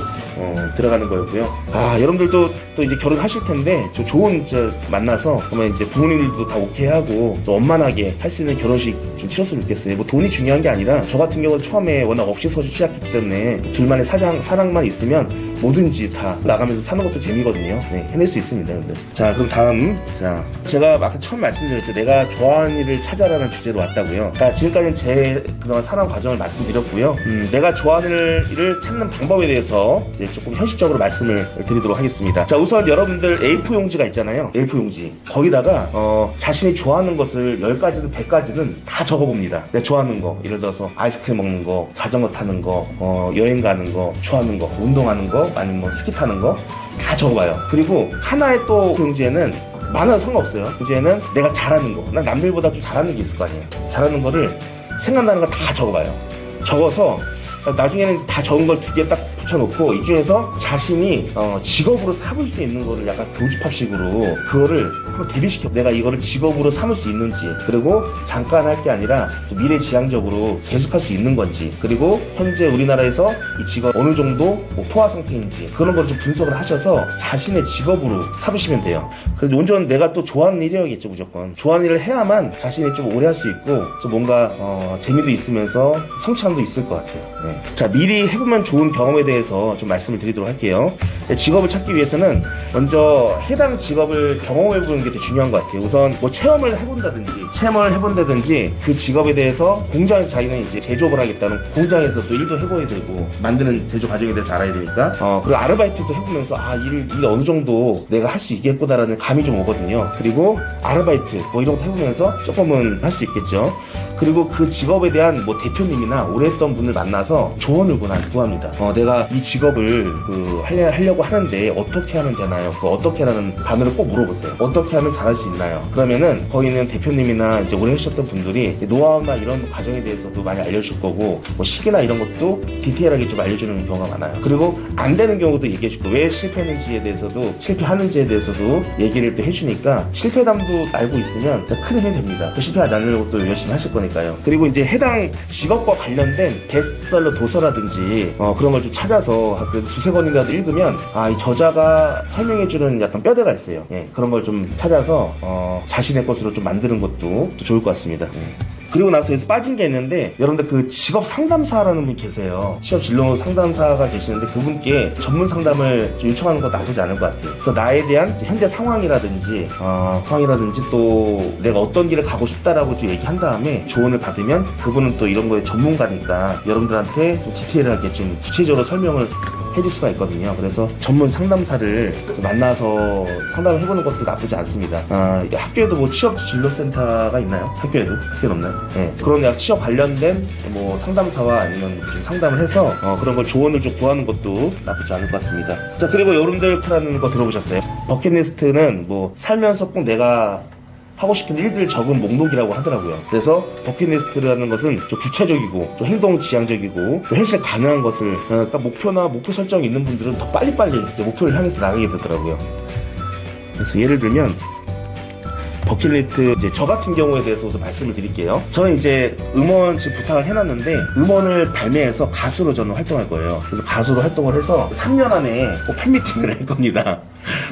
들어가는 거였고요. 여러분들도 또 이제 결혼하실 텐데 좀 좋은 만나서 그러면 이제 부모님들도 다 오케이 하고 좀 원만하게 할 수 있는 결혼식 좀 치렀으면 좋겠어요. 뭐 돈이 중요한 게 아니라 저 같은 경우는 처음에 워낙 없이서도 시작했기 때문에 둘만의 사랑만 있으면 뭐든지 다 나가면서 사는 것도 재미거든요. 네, 해낼 수 있습니다, 여러분들. 자, 그럼 다음. 자, 제가 아까 처음 말씀드렸죠. 내가 좋아하는 일을 찾아라는 주제로 왔다고요. 자, 지금까지는 제 그동안 살아온 과정을 말씀드렸고요. 내가 좋아하는 일을 찾는 방법에 대해서 이제 조금 현실적으로 말씀을 드리도록 하겠습니다. 자, 우선 여러분들 A4 용지가 있잖아요. A4 용지. 거기다가 자신이 좋아하는 것을 10가지든 100가지든 다 적어봅니다. 내가 좋아하는 거, 예를 들어서 아이스크림 먹는 거, 자전거 타는 거, 여행 가는 거, 좋아하는 거, 운동하는 거, 아니면 뭐 스키 타는 거 다 적어봐요. 그리고 하나의 또 용지에는 많아도 상관없어요. 용지에는 내가 잘하는 거, 난 남들보다 좀 잘하는 게 있을 거 아니에요. 잘하는 거를 생각나는 거 다 적어봐요. 적어서 나중에는 다 적은 걸 2개 딱 붙여놓고 이 중에서 자신이 직업으로 삼을 수 있는 거를 약간 교집합식으로 그거를 한번 대비시켜. 내가 이거를 직업으로 삼을 수 있는지, 그리고 잠깐 할 게 아니라 미래지향적으로 계속할 수 있는 건지, 그리고 현재 우리나라에서 이 직업 어느 정도 포화 상태인지 그런 걸 좀 분석을 하셔서 자신의 직업으로 삼으시면 돼요. 그래도 온전 내가 또 좋아하는 일이어야겠죠. 무조건 좋아하는 일을 해야만 자신이 좀 오래 할 수 있고 좀 뭔가 재미도 있으면서 성취감도 있을 것 같아요. 네. 자, 미리 해보면 좋은 경험에 대해서 좀 말씀을 드리도록 할게요. 직업을 찾기 위해서는 먼저 해당 직업을 경험해보는 게 되게 중요한 것 같아요. 우선 뭐 체험을 해본다든지 그 직업에 대해서 공장에서 자기는 이제 제조업을 하겠다는 공장에서 또 일도 해봐야 되고 만드는 제조 과정에 대해서 알아야 되니까 그리고 아르바이트도 해보면서 일 어느 정도 내가 할 수 있겠구나라는 감이 좀 오거든요. 그리고 아르바이트 뭐 이런 거 해보면서 조금은 할 수 있겠죠. 그리고 그 직업에 대한 뭐 대표님이나 오래 했던 분을 만나서 조언을 구합니다. 내가 이 직업을 하려고 하는데 어떻게 하면 되나요? 어떻게 하라는 단어를 꼭 물어보세요. 어떻게 하면 잘할 수 있나요? 그러면은 거기 있는 대표님이나 이제 오래 하셨던 분들이 노하우나 이런 과정에 대해서도 많이 알려줄 거고 뭐 시기나 이런 것도 디테일하게 좀 알려주는 경우가 많아요. 그리고 안 되는 경우도 얘기해 주고 왜 실패했는지에 대해서도 실패하는지에 대해서도 얘기를 또 해주니까 실패담도 알고 있으면 큰 힘이 됩니다. 또 실패하지 않으려고 또 열심히 하실 거니까요. 그리고 이제 해당 직업과 관련된 베스트셀러 도서라든지 그런 걸 좀 찾아서 그래도 2-3권이라도 읽으면 이 저자가 설명해주는 약간 뼈대가 있어요. 예, 그런 걸 좀 찾아서 자신의 것으로 좀 만드는 것도 또 좋을 것 같습니다. 그리고 나서 여기서 빠진 게 있는데 여러분들 그 직업 상담사라는 분이 계세요. 취업 진로 상담사가 계시는데 그분께 전문 상담을 요청하는 것도 나쁘지 않을 것 같아요. 그래서 나에 대한 현재 상황이라든지 또 내가 어떤 길을 가고 싶다라고 좀 얘기한 다음에 조언을 받으면 그분은 또 이런 거에 전문가니까 여러분들한테 좀 디테일하게 좀 구체적으로 설명을 해줄 수가 있거든요. 그래서 전문 상담사를 좀 만나서 상담을 해보는 것도 나쁘지 않습니다. 학교에도 뭐 취업 진로센터가 있나요? 학교는 없나요? 네. 그런 취업 관련된 뭐 상담사와 아니면 좀 상담을 해서 그런 걸 조언을 좀 구하는 것도 나쁘지 않을 것 같습니다. 자, 그리고 여러분들 프라는 거 들어보셨어요? 버킷리스트는 뭐 살면서 꼭 내가 하고 싶은 일들 적은 목록이라고 하더라고요. 그래서 버킷리스트라는 것은 좀 구체적이고 좀 행동 지향적이고 좀 현실 가능한 것을 그러니까 목표 설정이 있는 분들은 더 빨리빨리 목표를 향해서 나가게 되더라고요. 그래서 예를 들면 버킷리스트 이제 저 같은 경우에 대해서 우선 말씀을 드릴게요. 저는 이제 음원 지금 부탁을 해놨는데 음원을 발매해서 가수로 저는 활동할 거예요. 그래서 가수로 활동을 해서 3년 안에 꼭 팬미팅을 할 겁니다.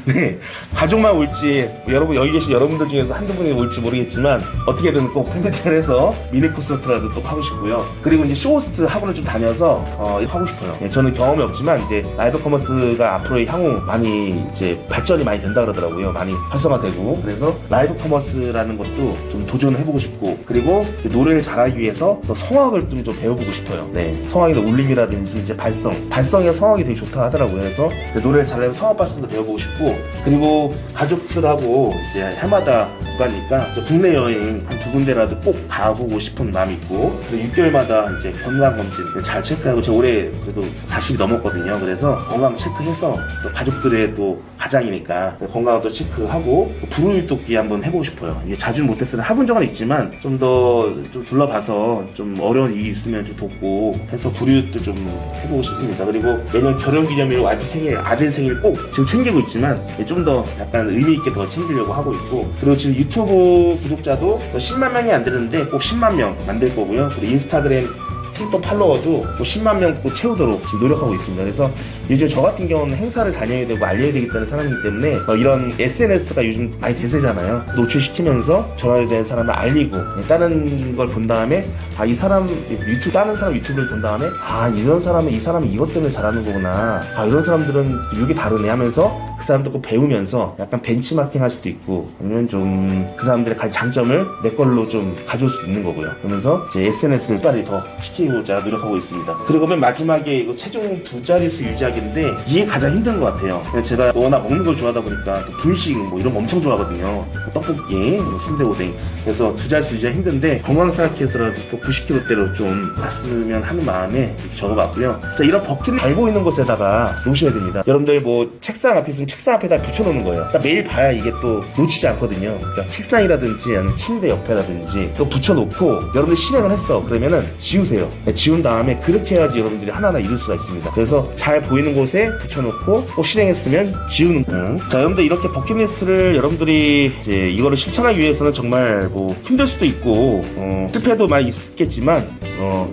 네, 가족만 올지 여러분 여기 계신 여러분들 중에서 한두 분이 올지 모르겠지만 어떻게든 꼭 팬미팅을 해서 미니 콘서트라도 또 하고 싶고요. 그리고 이제 쇼호스트 학원을 좀 다녀서 하고 싶어요. 네, 저는 경험이 없지만 이제 라이브 커머스가 앞으로 향후 많이 이제 발전이 많이 된다 그러더라고요. 많이 활성화되고 그래서 라이브 커머스라는 것도 좀 도전을 해보고 싶고 그리고 노래를 잘하기 위해서 또 성악을 좀 배워보고 싶어요. 네, 성악의 울림이라든지 이제 발성에 성악이 되게 좋다 하더라고요. 그래서 노래를 잘해서 성악 발성도 배워보고 싶고 그리고 가족들하고 이제 해마다 가니까 국내 여행 한 2군데라도 꼭 가보고 싶은 마음이 있고 그리고 6개월마다 이제 건강검진 잘 체크하고 제가 올해 그래도 40이 넘었거든요. 그래서 건강 체크해서 또 가족들의 또 가장이니까 건강도 체크하고 불우이웃돕기 한번 해보고 싶어요. 이게 자주는 못했어요. 해본 적은 있지만 좀 더 좀 둘러봐서 좀 어려운 일이 있으면 좀 돕고 해서 불우이웃도 좀 해보고 싶습니다. 그리고 내년 결혼기념일 와이프 생일 아들 생일 꼭 지금 챙기고 있지만 좀 더 약간 의미있게 더 챙기려고 하고 있고 그리고 지금 유튜브 구독자도 10만 명이 안 되는데 꼭 10만 명 만들 거고요. 그리고 인스타그램 틱톡 팔로워도 10만 명 꼭 채우도록 지금 노력하고 있습니다. 그래서 요즘 저 같은 경우는 행사를 다녀야 되고 알려야 되겠다는 사람이기 때문에 이런 SNS가 요즘 많이 대세잖아요. 노출시키면서 저에 대한 사람을 알리고 다른 걸 본 다음에 이 사람 유튜브 다른 사람 유튜브를 본 다음에 이런 사람은 이 사람이 이것 때문에 잘하는 거구나. 이런 사람들은 이게 다르네 하면서 그 사람도 꼭 배우면서 약간 벤치마킹 할 수도 있고 아니면 좀 그 사람들의 가진 장점을 내 걸로 좀 가져올 수 있는 거고요. 그러면서 제 SNS를 빨리 더 시키고자 노력하고 있습니다. 그리고 맨 마지막에 이거 체중 2자릿수 유지하기인데 이게 가장 힘든 것 같아요. 제가 워낙 먹는 걸 좋아하다 보니까 또 분식 뭐 이런 거 엄청 좋아하거든요. 떡볶이, 순대오뎅. 그래서 2자릿수 유지가 힘든데 건강 생각해서라도 또 90kg대로 좀 갔으면 하는 마음에 이렇게 적어봤고요. 자, 이런 버킷을 잘 보이는 곳에다가 놓으셔야 됩니다. 여러분들 뭐 책상 앞에 있으면 책상 앞에다 붙여놓는 거예요. 그러니까 매일 봐야 이게 또 놓치지 않거든요. 그러니까 책상이라든지 아니면 침대 옆에라든지 또 붙여놓고 여러분들 실행을 했어. 그러면은 지우세요. 지운 다음에 그렇게 해야지 여러분들이 하나하나 이룰 수가 있습니다. 그래서 잘 보이는 곳에 붙여놓고 꼭 실행했으면 지우는 거예요. 자, 여러분들 이렇게 버킷리스트를 여러분들이 이제 이거를 실천하기 위해서는 정말 뭐 힘들 수도 있고 실패도 많이 있겠지만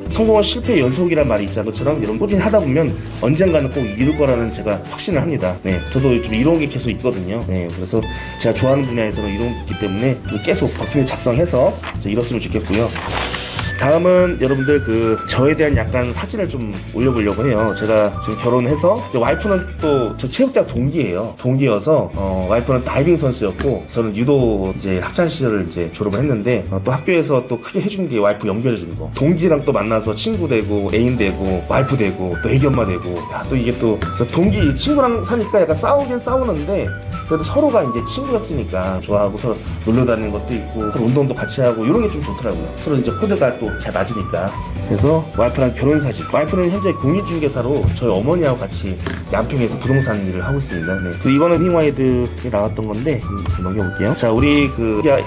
성공은 실패의 연속이란 말이 있잖아요. 그처럼 이런 꾸준히 하다 보면 언젠가는 꼭 이룰 거라는 제가 확신을 합니다. 네, 저도 좀 이런 게 계속 있거든요. 네, 그래서 제가 좋아하는 분야에서는 이런 게 있기 때문에 계속 버킷을 작성해서 이뤘으면 좋겠고요. 다음은 여러분들 저에 대한 약간 사진을 좀 올려보려고 해요. 제가 지금 결혼해서 와이프는 또 저 체육대학 동기여서 와이프는 다이빙 선수였고 저는 유도 이제 학창 시절을 이제 졸업을 했는데 또 학교에서 또 크게 해준 게 와이프 연결해주는 거. 동기랑 또 만나서 친구 되고 애인 되고 와이프 되고 또 애기 엄마 되고 또 이게 또 동기 친구랑 사니까 약간 싸우는데 그래도 서로가 이제 친구였으니까 좋아하고 서로 놀러 다니는 것도 있고 운동도 같이 하고 이런 게 좀 좋더라고요. 서로 이제 코드가 또 잘 맞으니까. 그래서 와이프랑 결혼 사실 와이프는 현재 공인중개사로 저희 어머니하고 같이 양평에서 부동산 일을 하고 있습니다. 네. 그리고 이거는 윙와이드에 나왔던 건데 넘겨볼게요. 자, 우리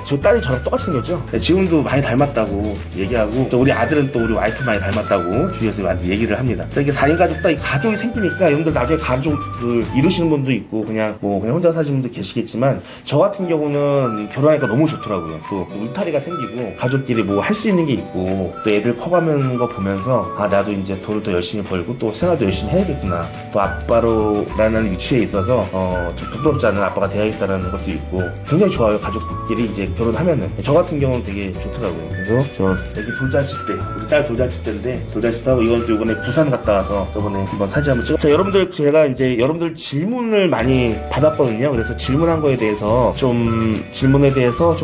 저 딸이 저랑 똑같이 생겼죠? 네, 지금도 많이 닮았다고 얘기하고 또 우리 아들은 또 우리 와이프 많이 닮았다고 주위에서 많이 얘기를 합니다. 자, 이게 4인 가족다 이 가족이 생기니까 여러분들 나중에 가족을 이루시는 분도 있고 그냥 혼자 사시는 분도 계시겠지만 저 같은 경우는 결혼하니까 너무 좋더라고요. 또 울타리가 생기고 가족끼리 뭐 할 수 있는 게 있고 또 애들 커가는 거 보면서 나도 이제 돈을 더 열심히 벌고 또 생활도 열심히 해야겠구나. 또 아빠로라는 위치에 있어서 좀 부끄럽지 않은 아빠가 돼야겠다는 것도 있고 굉장히 좋아요. 가족끼리 이제 결혼하면은 저 같은 경우는 되게 좋더라고요. 그래서 저 여기 돌잔치 때 우리 딸 돌잔치 때인데 돌잔치 때하고 이건 또 이번에 부산 갔다 와서 저번에 이번 사진 한번 찍어. 자, 여러분들 제가 이제 여러분들 질문을 많이 받았거든요. 그래서 질문한 거에 대해서 좀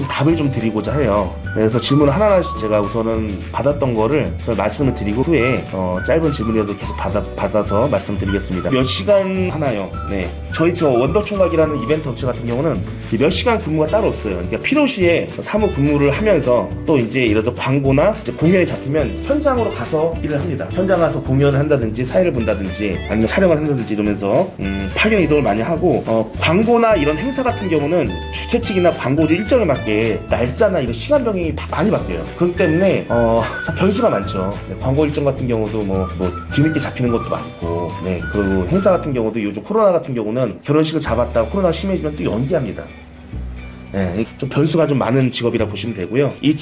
답을 좀 드리고자 해요. 그래서 질문 하나하나씩 제가 우선은 받았던 거를 말씀을 드리고 후에 짧은 질문이라도 계속 받아서 말씀드리겠습니다. 몇 시간 하나요? 네. 저희 원더총각이라는 이벤트 업체 같은 경우는 몇 시간 근무가 따로 없어요. 그러니까 필요시에 사무 근무를 하면서 또 이제 이래서 광고나 이제 공연이 잡히면 현장으로 가서 일을 합니다. 현장 가서 공연을 한다든지 사회를 본다든지 아니면 촬영을 한다든지 이러면서 파견 이동을 많이 하고 광고나 이런 행사 같은 경우는 주최 측이나 광고주 일정에 맞게 날짜나 이런 시간 병행이 많이 바뀌어요. 그렇기 때문에 변수가 많죠. 네, 광고 일정 같은 경우도 뭐 뒤늦게 잡히는 것도 많고 네, 그리고 행사 같은 경우도 요즘 코로나 같은 경우는 결혼식을 잡았다가 코로나가 심해지면 또 연기합니다. 예, 좀 변수가 좀 많은 직업이라 보시면 되고요. 이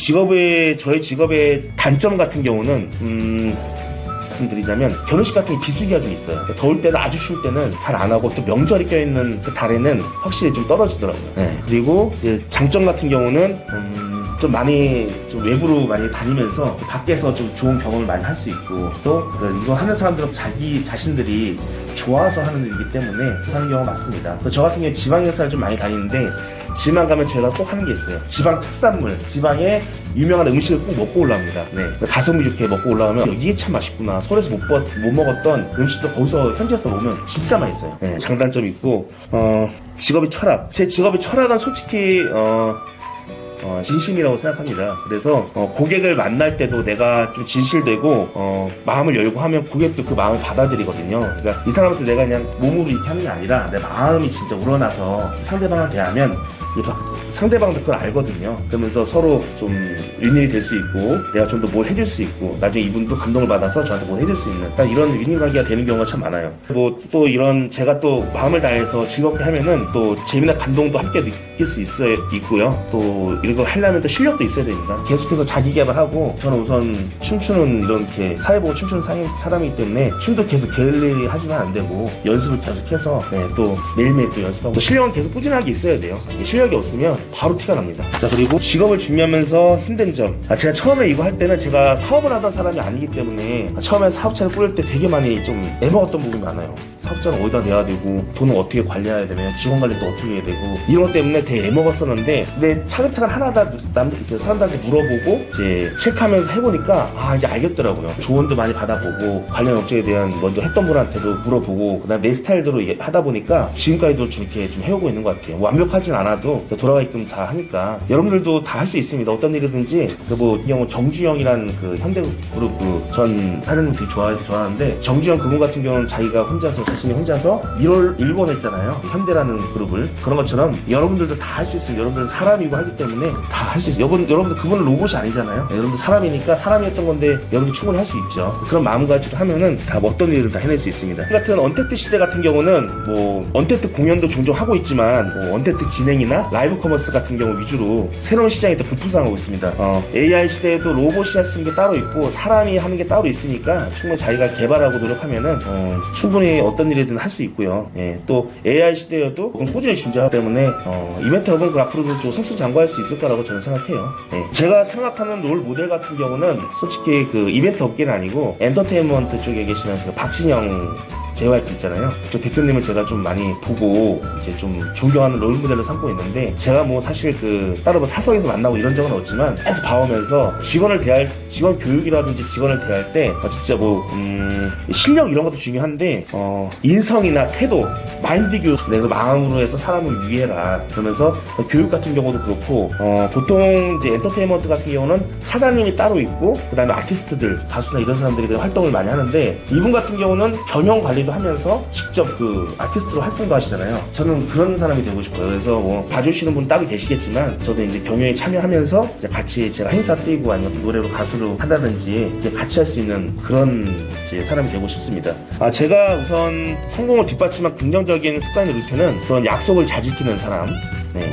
저희 직업의 단점 같은 경우는 말씀드리자면 결혼식 같은 게 비수기가 좀 있어요. 더울 때는 아주 추울 때는 잘 안 하고 또 명절이 껴있는 그 달에는 확실히 좀 떨어지더라고요. 예, 그리고 장점 같은 경우는 좀 많이 좀 외부로 많이 다니면서 밖에서 좀 좋은 경험을 많이 할 수 있고 또 이거 하는 사람들은 자기 자신들이 좋아서 하는 일이기 때문에 하는 경우가 많습니다. 저 같은 경우에 지방 행사를 좀 많이 다니는데 지방 가면 제가 꼭 하는 게 있어요. 지방 특산물, 지방의 유명한 음식을 꼭 먹고 올라옵니다. 네, 가성비 좋게 먹고 올라오면 이게 참 맛있구나. 서울에서 못 먹었던 음식도 거기서 현지에서 먹으면 진짜 맛있어요. 네, 장단점이 있고 직업의 철학. 제 직업의 철학은 솔직히 진심이라고 생각합니다. 그래서 고객을 만날 때도 내가 좀 진실되고 마음을 열고 하면 고객도 그 마음을 받아들이거든요. 그러니까 이 사람한테 내가 그냥 몸으로 이렇게 하는 게 아니라 내 마음이 진짜 우러나서 상대방을 대하면 상대방도 그걸 알거든요. 그러면서 서로 좀 윈윈이 될 수 있고 내가 좀 더 뭘 해줄 수 있고 나중에 이분도 감동을 받아서 저한테 뭘 해줄 수 있는 이런 윈윈 관계가 되는 경우가 참 많아요. 뭐 또 이런 제가 또 마음을 다해서 즐겁게 하면은 또 재미나 감동도 함께 느낄 수 있고요. 또 이런 걸 하려면 또 실력도 있어야 됩니다. 계속해서 자기 개발하고 저는 우선 춤추는 이렇게 사회보고 춤추는 사람이기 때문에 춤도 계속 게을리 하지만 안 되고 연습을 계속해서 또 매일매일 또 연습하고 또 실력은 계속 꾸준하게 있어야 돼요. 실력이 없으면 바로 티가 납니다. 자, 그리고 직업을 준비하면서 힘든 점. 제가 처음에 이거 할 때는 제가 사업을 하던 사람이 아니기 때문에 처음에 사업체를 꾸릴 때 되게 많이 좀 애먹었던 부분이 많아요. 사업자는 어디다 내야 되고 돈은 어떻게 관리해야 되며 직원 관리도 어떻게 해야 되고 이런 것 때문에 되게 애먹었었는데 근데 차근차근 하나다 사람들한테 물어보고 이제 체크하면서 해보니까 이제 알겠더라고요. 조언도 많이 받아보고 관련 업체에 대한 먼저 했던 분한테도 물어보고 그다음 내 스타일대로 하다 보니까 지금까지도 좀 이렇게 좀 해오고 있는 것 같아요. 뭐 완벽하진 않아도 돌아가게끔 다 하니까 여러분들도 다 할 수 있습니다. 어떤 일이든지. 뭐 이 경우 정주영이라는 그 현대그룹 전 사장님 되게 좋아하는데 정주영 그분 같은 경우는 자기가 자신이 혼자서 1권 했잖아요. 현대라는 그룹을. 그런 것처럼 여러분들도 다 할 수 있어요. 여러분들은 사람이고 하기 때문에 다 할 수 있어요. 여러분들 그분은 로봇이 아니잖아요. 여러분들 사람이니까 사람이 했던 건데 여러분들 충분히 할 수 있죠. 그런 마음가짐 하면은 다 어떤 일을 다 해낼 수 있습니다. 같은 언택트 시대 같은 경우는 뭐 언택트 공연도 종종 하고 있지만 뭐 언택트 진행이나 라이브 커머스 같은 경우 위주로 새로운 시장에 또 급부상하고 있습니다. AI 시대에도 로봇이 할 수 있는 게 따로 있고 사람이 하는 게 따로 있으니까 충분히 자기가 개발하고 노력하면은 충분히 어떤 일이든 할 수 있고요. 또 AI 시대여도 꾸준히 존재하기 때문에 이벤트 업은 앞으로도 좀 승승장구할 수 있을 거라고 저는 생각해요. 제가 생각하는 롤 모델 같은 경우는 솔직히 그 이벤트 업계는 아니고 엔터테인먼트 쪽에 계시는 그 박진영 JYP 있잖아요. 저 대표님을 제가 좀 많이 보고 이제 좀 존경하는 롤 모델로 삼고 있는데 제가 뭐 사실 따로 뭐 사석에서 만나고 이런 적은 없지만 계속 봐오면서 직원 교육이라든지 직원을 대할 때 진짜 뭐 실력 이런 것도 중요한데 인성이나 태도, 마인드 교육, 내가 마음으로 해서 사람을 위해라 그러면서 교육 같은 경우도 그렇고 보통 이제 엔터테인먼트 같은 경우는 사장님이 따로 있고 그 다음에 아티스트들, 가수나 이런 사람들이 활동을 많이 하는데 이분 같은 경우는 경영 관리도 하면서 직접 그 아티스트로 활동도 하시잖아요. 저는 그런 사람이 되고 싶어요. 그래서 뭐 봐주시는 분 따로 계시겠지만 저도 이제 경영에 참여하면서 이제 같이 제가 행사 뛰고 아니면 노래로 가수로 한다든지 이제 같이 할 수 있는 그런 이제 사람이 되고 싶습니다. 제가 우선 성공을 뒷받침한 긍정적인 습관의 루틴은 우선 약속을 잘 지키는 사람.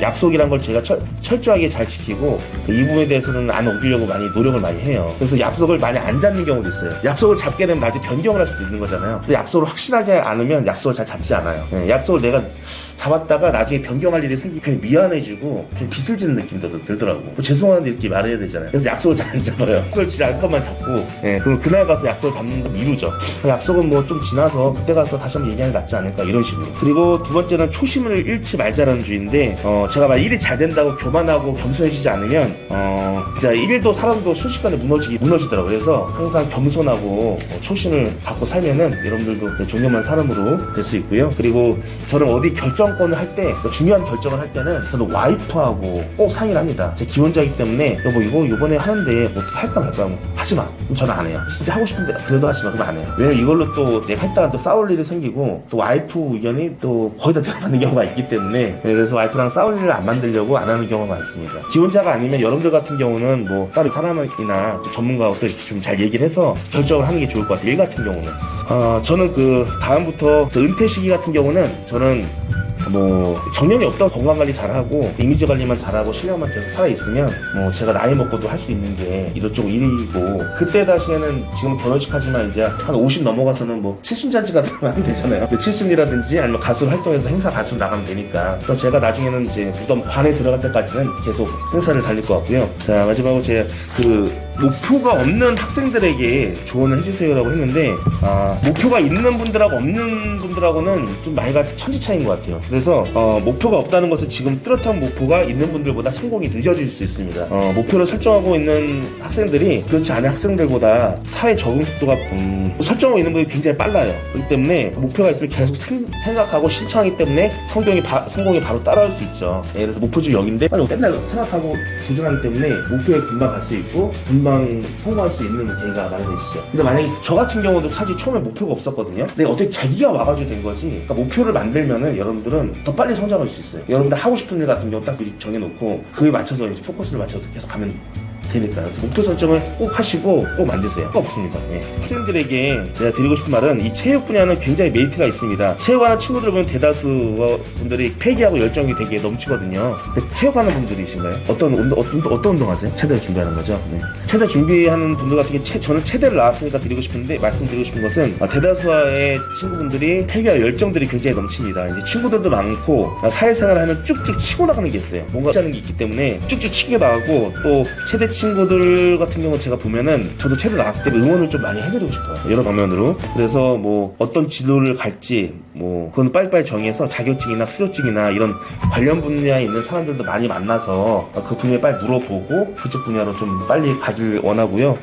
약속이란 걸 제가 철저하게 잘 지키고 이 부분에 대해서는 안 어기려고 많이 노력을 많이 해요. 그래서 약속을 많이 안 잡는 경우도 있어요. 약속을 잡게 되면 나중에 변경을 할 수도 있는 거잖아요. 그래서 약속을 확실하게 않으면 약속을 잘 잡지 않아요. 약속을 내가 잡았다가 나중에 변경할 일이 생기면 그냥 미안해지고 그냥 빚을 지는 느낌이 들더라고. 죄송한데 이렇게 말해야 되잖아요. 그래서 약속을 잘 안 잡아요. 약속을 진짜 안 것만 잡고 그럼 그날 가서 약속을 잡는 거 미루죠. 약속은 뭐 좀 지나서 그때 가서 다시 한번 얘기하는 게 낫지 않을까 이런 식으로. 그리고 두 번째는 초심을 잃지 말자라는 주의인데 제가 막 일이 잘 된다고 교만하고 겸손해지지 않으면 진짜 일도 사람도 순식간에 무너지더라고요. 그래서 항상 겸손하고 초심을 갖고 살면은 여러분들도 존경한 사람으로 될 수 있고요. 그리고 저는 어디 결정권을 할 때 중요한 결정을 할 때는 저는 와이프하고 꼭 상의를 합니다. 제 기혼자이기 때문에 여보 이거 이번에 하는데 어떻게 할까 말까 하면 하지마. 그럼 저는 안 해요. 진짜 하고 싶은데 그래도 하지마. 그럼 안 해요. 왜냐면 이걸로 또 내가 했다가 또 싸울 일이 생기고 또 와이프 의견이 또 거의 다 들어맞는 경우가 있기 때문에 그래서 와이프랑 싸울 일을 안 만들려고 안 하는 경우가 많습니다. 기혼자가 아니면 여러분들 같은 경우는 뭐 따로 사람이나 또 전문가하고 또 이렇게 좀 잘 얘기를 해서 결정을 하는 게 좋을 것 같아요. 일 같은 경우는 저는 다음부터 저 은퇴 시기 같은 경우는 저는 뭐 정년이 없다고 건강관리 잘하고 이미지 관리만 잘하고 실력만 계속 살아있으면 뭐 제가 나이 먹고도 할 수 있는 게 이것저것 일이고, 그때 당시에는 지금 결혼식하지만 이제 한 50 넘어가서는 뭐 칠순잔치가 하면 되잖아요. 칠순이라든지 아니면 가수 활동해서 행사 가수 나가면 되니까. 그래서 제가 나중에는 이제 무덤 관에 들어갈 때까지는 계속 행사를 달릴 것 같고요. 자, 마지막으로 제가 목표가 없는 학생들에게 조언을 해주세요라고 했는데, 목표가 있는 분들하고 없는 분들하고는 좀 나이가 천지 차이인 것 같아요. 그래서 목표가 없다는 것은 지금 뚜렷한 목표가 있는 분들보다 성공이 늦어질 수 있습니다. 목표를 설정하고 있는 학생들이 그렇지 않은 학생들보다 사회 적응 속도가 설정하고 있는 분들이 굉장히 빨라요. 그렇기 때문에 목표가 있으면 계속 생각하고 실천하기 때문에 성공이 바로 따라올 수 있죠. 예를 들어서 목표지 여기인데 맨날 생각하고 도전하기 때문에 목표에 금방 갈 수 있고 금방 성공할 수 있는 계기가 많이 되시죠. 근데 만약에 저 같은 경우도 사실 처음에 목표가 없었거든요. 근데 어떻게 계기가 와가지고 된 거지. 그러니까 목표를 만들면은 여러분들은 더 빨리 성장할 수 있어요. 여러분들 하고 싶은 일 같은 경우 딱 미리 정해놓고 그에 맞춰서 이제 포커스를 맞춰서 계속 가면 되니까. 그래서 목표 설정을 꼭 하시고 꼭 만드세요. 꼭 없습니다. 예. 학생들에게 제가 드리고 싶은 말은, 이 체육 분야는 굉장히 메리트가 있습니다. 체육하는 친구들 보면 대다수 분들이 패기하고 열정이 되게 넘치거든요. 체육하는 분들이신가요? 어떤 운동 하세요? 체대 준비하는 거죠? 네. 체대 준비하는 분들 같은 경우 저는 체대를 나왔으니까 말씀드리고 싶은 것은, 대다수의 친구분들이 패기와 열정들이 굉장히 넘칩니다. 이제 친구들도 많고 사회생활을 하면 쭉쭉 치고 나가는 게 있어요. 뭔가 하는 게 있기 때문에 쭉쭉 치게 나가고, 또 체대 친구들 같은 경우 제가 보면은 저도 체대 나갔기 때문에 응원을 좀 많이 해드리고 싶어요. 여러 방면으로. 그래서 뭐 어떤 진로를 갈지 뭐 그건 빨리빨리 정해서 자격증이나 수료증이나 이런 관련 분야에 있는 사람들도 많이 만나서 그 분야에 빨리 물어보고 그쪽 분야로 좀 빨리 가길 원하고요.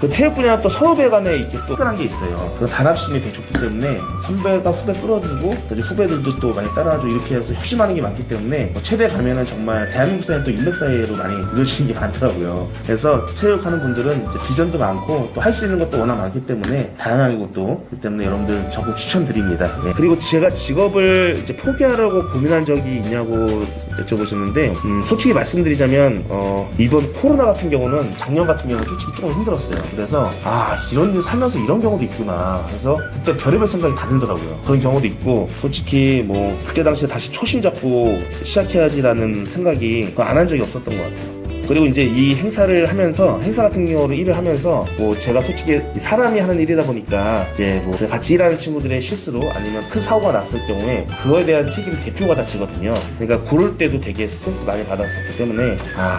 그 체육 분야는 또 선후배 간에 이렇게 또 특별한 게 있어요. 그 단합심이 되게 좋기 때문에 선배가 후배 끌어주고 후배들도 또 많이 따라주고 이렇게 해서 협심하는 게 많기 때문에 체대 가면은 정말 대한민국 사회는 또 인맥사회로 많이 이루어지는 게 많더라고요. 그래서 체육하는 분들은 이제 비전도 많고 또 할 수 있는 것도 워낙 많기 때문에 다양한 것도, 그렇기 때문에 여러분들 적극 추천드립니다. 네. 그리고 제가 직업을 이제 포기하려고 고민한 적이 있냐고 여쭤보셨는데, 솔직히 말씀드리자면 이번 코로나 같은 경우는 작년 같은 경우는 솔직히 조금 힘들었어요. 그래서 이런 일 살면서 이런 경우도 있구나. 그래서 그때 별의별 생각이 다 들더라고요. 그런 경우도 있고, 솔직히 뭐 그때 당시에 다시 초심 잡고 시작해야지라는 생각이 안 한 적이 없었던 것 같아요. 그리고 이제 이 행사를 하면서, 행사 같은 경우로 일을 하면서 뭐 제가 솔직히 사람이 하는 일이다 보니까 이제 뭐 같이 일하는 친구들의 실수로 아니면 큰 사고가 났을 경우에 그거에 대한 책임을 대표가 다 지거든요. 그러니까 그럴 때도 되게 스트레스 많이 받았었기 때문에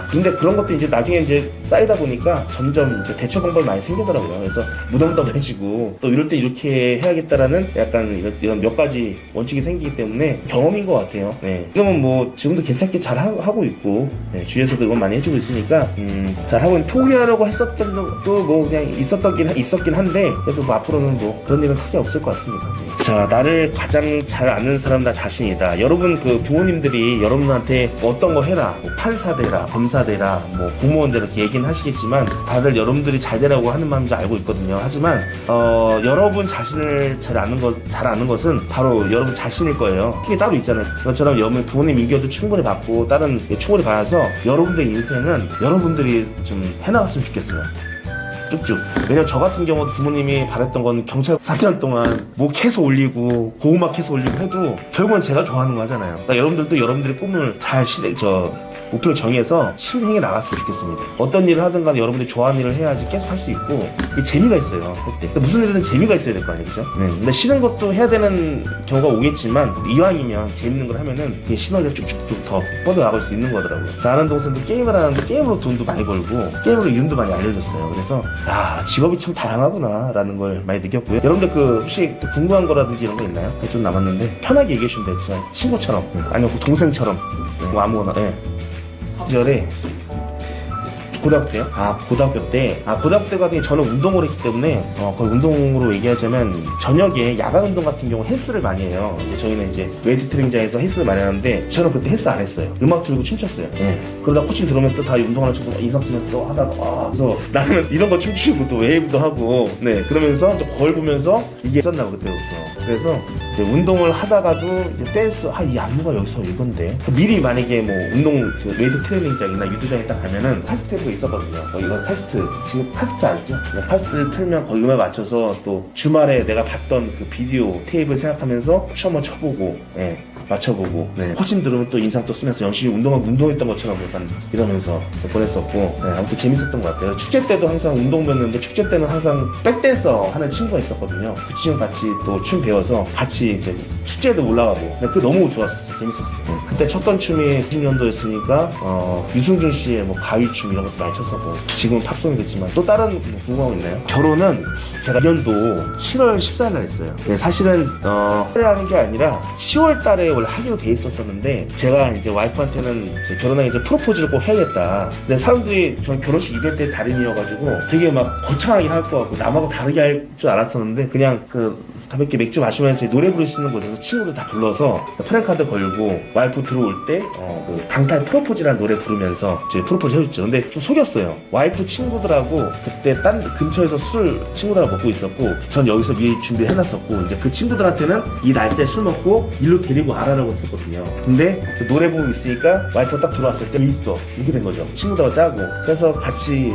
근데 그런 것도 이제 나중에 이제 쌓이다 보니까 점점 이제 대처 방법이 많이 생기더라고요. 그래서 무덤덤해지고 또 이럴 때 이렇게 해야겠다라는 약간 이런 몇 가지 원칙이 생기기 때문에 경험인 것 같아요. 네. 지금은 뭐 지금도 괜찮게 잘 하고 있고, 네. 주위에서도 이건 많이 해주고 있으니까 잘하고 있는, 포기하려고 했었던 것도 뭐 그냥 있었긴 한데 그래도 뭐 앞으로는 뭐 그런 일은 크게 없을 것 같습니다. 네. 자, 나를 가장 잘 아는 사람 나 자신이다. 여러분 그 부모님들이 여러분한테 어떤 거 해라, 뭐 판사 되라, 검사 되라, 뭐 공무원 되라 이렇게 얘기는 하시겠지만 다들 여러분들이 잘 되라고 하는 마음인지 알고 있거든요. 하지만 여러분 자신을 잘 아는 것은 바로 여러분 자신일 거예요. 힘이 따로 있잖아요. 그것처럼 여러분 부모님 인격도 충분히 받고 다른 충분히 받아서 여러분들의 인생은 여러분들이 좀 해나갔으면 좋겠어요. 쭉쭉. 왜냐면 저 같은 경우도 부모님이 바랬던 건 경찰 4개월 동안 뭐 캐서 올리고 고구마 캐서 올리고 해도 결국은 제가 좋아하는 거 하잖아요. 그러니까 여러분들도 여러분들의 꿈을 잘 목표를 정해서 실행해 나갔으면 좋겠습니다. 어떤 일을 하든 간에 여러분들이 좋아하는 일을 해야지 계속 할 수 있고 재미가 있어요. 할 때. 무슨 일이든 재미가 있어야 될 거 아니에요, 그죠? 네. 근데 싫은 것도 해야 되는 경우가 오겠지만 이왕이면 재밌는 걸 하면은 그게 시너지가 쭉쭉쭉 더 뻗어나갈 수 있는 거더라고요. 저 아는 동생도 게임을 하는데 게임으로 돈도 많이 벌고 게임으로 이름도 많이 알려줬어요. 그래서 직업이 참 다양하구나 라는 걸 많이 느꼈고요. 여러분들 혹시 궁금한 거라든지 이런 거 있나요? 좀 남았는데 편하게 얘기해 주시면 돼요. 진짜 친구처럼 아니면 동생처럼 뭐 아무거나. 시절에 고등학교 때요? 고등학교 때 같은 경우 저는 운동을 했기 때문에 거의 운동으로 얘기하자면 저녁에 야간 운동 같은 경우 헬스를 많이 해요. 저희는 이제 웨이트 트레이닝장에서 헬스를 많이 하는데 저는 그때 헬스 안 했어요. 음악 틀고 춤췄어요. 그러다 코치 들어오면 또 다 운동하는 친구 인상 쓰면 또 하다가 그래서 나는 이런 거 춤추고 또 웨이브도 하고 그러면서 또 거울 보면서 이게 있었나 그때부터. 그래서 이제 운동을 하다가도 이제 댄스 이 안무가 여기서 이건데 미리 만약에 뭐 운동 웨이트 트레이닝장이나 유도장에 딱 가면은 파스텔이 있었거든요. 이거 파스트 지금 파스트 알죠? 파스트 틀면 거기 음에 맞춰서 또 주말에 내가 봤던 그 비디오 테이프를 생각하면서 춤 한번 춰보고 맞춰보고 코칭 들으면 또 인상 또 쓰면서 열심히 운동했던 것처럼 약간 이러면서 보냈었고 아무튼 재밌었던 것 같아요. 축제 때도 항상 운동부였는데 축제 때는 항상 백댄서 하는 친구가 있었거든요. 그 친구 같이 또 춤 배워서 같이 이제 축제에도 올라가고 그게 너무 좋았었어요. 재밌었어요. 그때 췄던 춤이 90년도였으니까 유승준 씨의 뭐 가위춤 이런 것도 많이 췄었고 지금은 팝송이 됐지만 또 다른 뭐 궁금한 거 있나요? 결혼은 제가 2년도 7월 14일 날 했어요. 사실은 하는 게 아니라 10월 달에 원래 하기로 돼 있었었는데 제가 이제 와이프한테는 이제 결혼하기 전에 프로포즈를 꼭 해야겠다. 근데 사람들이 전 결혼식 이벤트의 달인이어가지고 되게 막 거창하게 할 것 같고 남하고 다르게 할 줄 알았었는데 그냥 가볍게 맥주 마시면서 노래 부를 수 있는 곳에서 친구들 다 불러서 프랜카드 걸고 와이프 들어올 때 강탈 프로포즈라는 노래 부르면서 이제 프로포즈 해줬죠. 근데 좀 속였어요. 와이프 친구들하고 그때 딴 근처에서 술 친구들하고 먹고 있었고 전 여기서 미리 준비해놨었고 이제 그 친구들한테는 이 날짜에 술 먹고 일로 데리고 와라라고 했었거든요. 근데 노래 부르고 있으니까 와이프가 딱 들어왔을 때 있어 이렇게 된 거죠. 친구들하고 짜고 그래서 같이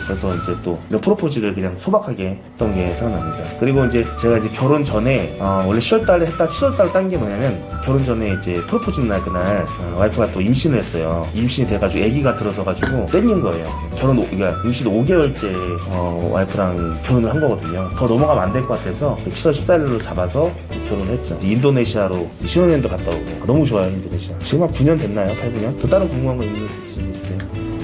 그래서 이제 또 이런 프로포즈를 그냥 소박하게 했던 게 생각납니다. 그리고 이제 제가 이제 결혼 전에 원래 10월달에 했다 7월달에 딴 게 뭐냐면 결혼 전에 이제 프로포즈 날 그날 와이프가 또 임신을 했어요. 임신이 돼가지고 아기가 들어서가지고 땡긴 거예요. 그러니까 임신 5개월째 와이프랑 결혼을 한 거거든요. 더 넘어가면 안 될 것 같아서 7월 14일로 잡아서 결혼을 했죠. 인도네시아로 신혼여행도 갔다 오고 너무 좋아요. 인도네시아 지금 한 9년 됐나요? 8, 9년? 또 다른 궁금한 거 있으세요?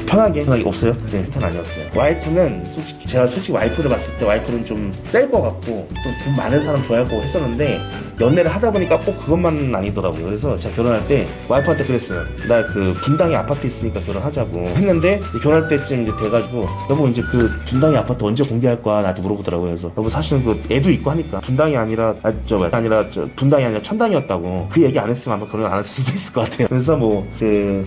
편하게 없어요? 네, 편 아니었어요. 와이프는 제가 솔직히 와이프를 봤을 때 와이프는 좀 셀 것 같고 또 돈 많은 사람 좋아할 거고 했었는데 연애를 하다 보니까 꼭 그것만은 아니더라고요. 그래서 제가 결혼할 때 와이프한테 그랬어요. 나 분당에 아파트 있으니까 결혼하자고 했는데 결혼할 때쯤 이제 돼가지고 여보 이제 분당에 아파트 언제 공개할 거야 나한테 물어보더라고요. 그래서 여보 사실은 애도 있고 하니까 분당이 아니라 분당이 아니라 천당이었다고 그 얘기 안 했으면 아마 결혼 안 했을 수도 있을 것 같아요. 그래서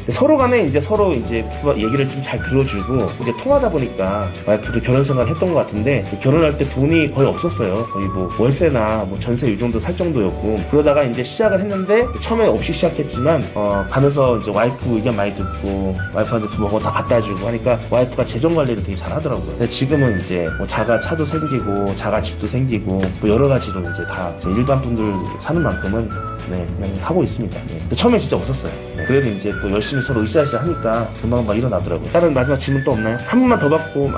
서로 간에 서로 얘기를 좀 잘 들어주고 이제 통하다 보니까 와이프도 결혼 생활을 했던 것 같은데 결혼할 때 돈이 거의 없었어요. 거의 뭐 월세나 뭐 전세 이 정도 살 정도였고 그러다가 이제 시작을 했는데 처음에 없이 시작했지만 가면서 이제 와이프 의견 많이 듣고 와이프한테 뭐 다 갖다 주고 하니까 와이프가 재정 관리를 되게 잘 하더라고요. 근데 지금은 이제 뭐 자가 차도 생기고 자가 집도 생기고 뭐 여러 가지로 이제 다 일반 분들 사는 만큼은 그냥 하고 있습니다. 처음에 진짜 없었어요. 그래도 이제 또 열심히 서로 으쌰으쌰 하니까 금방 일어나더라고요. 다른 마지막 질문 또 없나요? 한 번만 더 받고